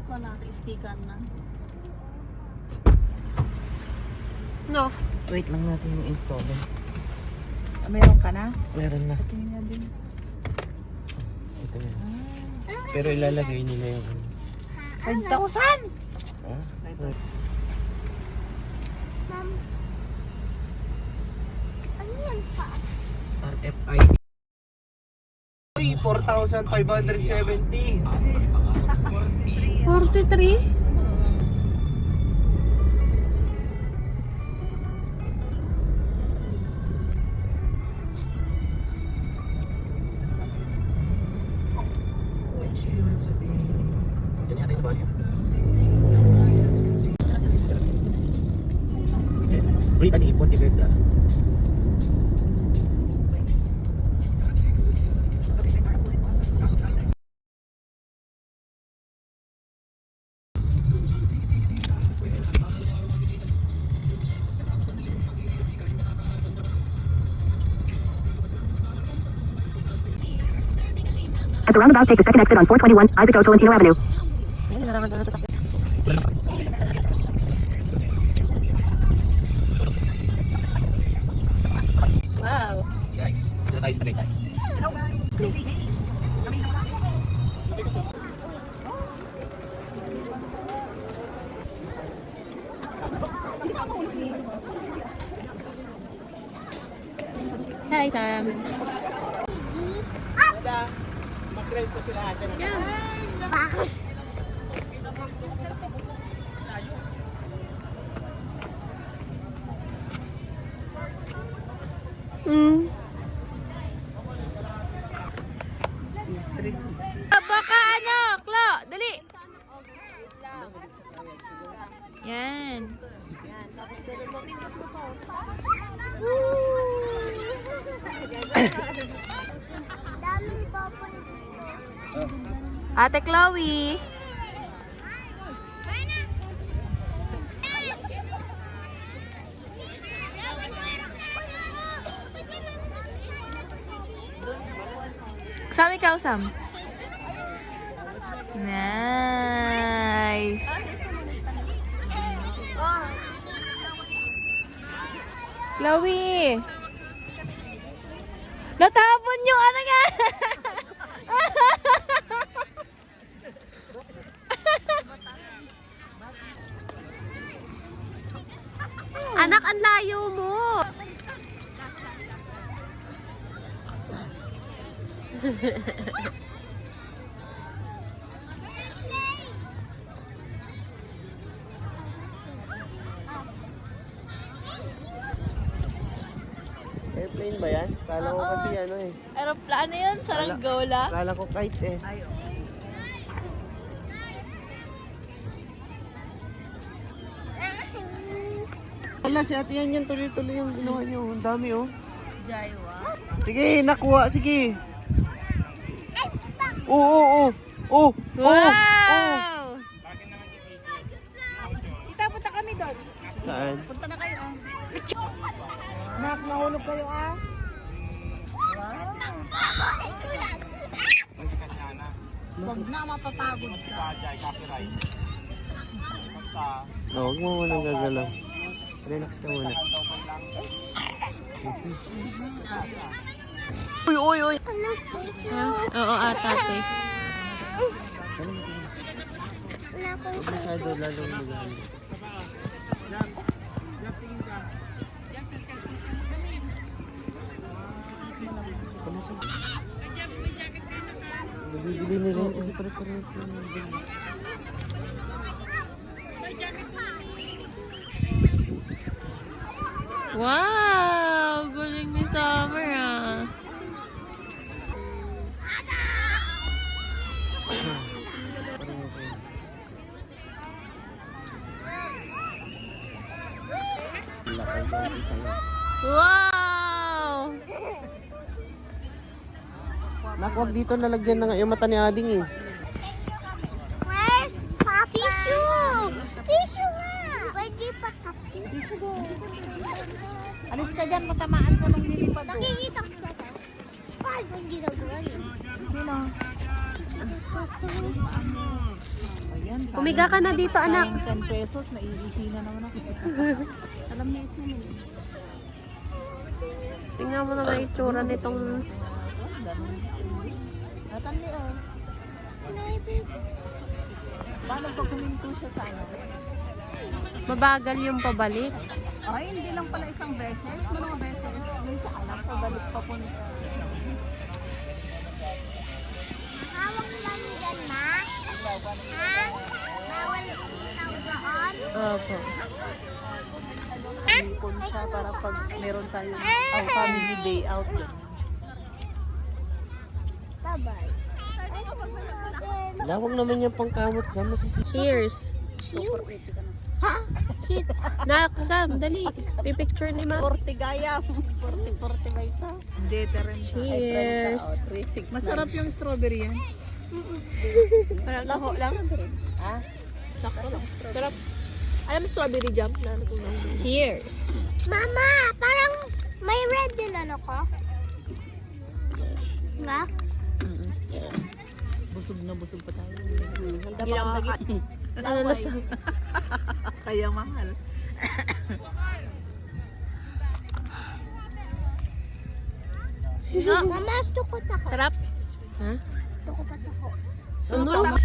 Wala ka sticker na. No. Wait lang natin yung installer. Meron ka na? Meron na. Tingin nga din. Ito na. Pero ilalagay nila yung 5,000! Ah? Wait. Ma'am, ano yan pa? RFID. Uy, 4,570. 43? Wait, ano ipon? Tigay ka. At the roundabout, take the second exit on 421 Isaac O. Tolentino Avenue. Wow. Guys, dito tayo sa tabi. Hi, Sam. Mag-rent ko sila ate. Yeah. Bakit? Baka ano, Klo, dali. Yan. Daming bubble dito. Ate Chloe. Sam, ikaw, Sam. Nice. Chloe. Natapon yung ano nga. Anak, ang layo mo. Airplane ba yan? Kala ko kasi ano eh. Aeroplano yun, Saranggola. Kala ko kite eh. Wala si ate yan tuloy-tuloy yung ginawa niyo. Ang dami oh. Jaiwa. Sige, nakuha. Sige. Oo. Oo. Wow! Kita, punta kami doon. Saan? Punta na kayo ah. Nak, nahulog kayo ah. Huwag na, mapapagod ka. No, huwag mo munang gagalaw. Relax ka muna. Uy. Oo, ata, te. Wala akong Huwag masyado lalong magano. Nabibili nila yun kasi pare-parehas yung nabili. Wow! Galing ni Summer, ah. Wow! Nakwag dito nalagyan na nga yung mata ni Ading eh. Where's tissue? Tissue nga! Pwede pa kape. Tissue go. Alis ka dyan, matamaan ka ng nilipad doon. Nakikita ko ba? Paano ang ginagawa niyo? Sino? Ayan, sana Umiga ka na dito, anak. sayang 10 pesos, naiihina naman ako. Alam niya isa yun. Tingnan mo naman yung itsura nitong... Natandi oh. Paano pag huminto siya sa ano? Mabagal yung pabalik. Ay, hindi lang pala isang beses. Mga beses. May sa anak, pabalik pa po nito. Hawak lang dyan, ma. Ha? Bawal bumitaw doon. Opo. Ipon siya para pag meron tayong family day out. Bye-bye. Ay, natin. Lawag naman yung pangkamot sa masisip. Cheers. Ha? Shit. Nak, Sam, dali. Pipicture ni Ma. 40 gaya. 40 ba isa? Hindi, teren siya. Cheers. 369. Masarap yung strawberry yan. Parang laho lang. Ha? Sakto lang. Sarap. Alam mo strawberry jam na ano kung Cheers. Mama, parang may red din ano ko. Nga? Busog na busog pa tayo. Ano na sa... Kaya mahal. Mama, tukot ako. Sarap? Ha? Tukot ako. Ano?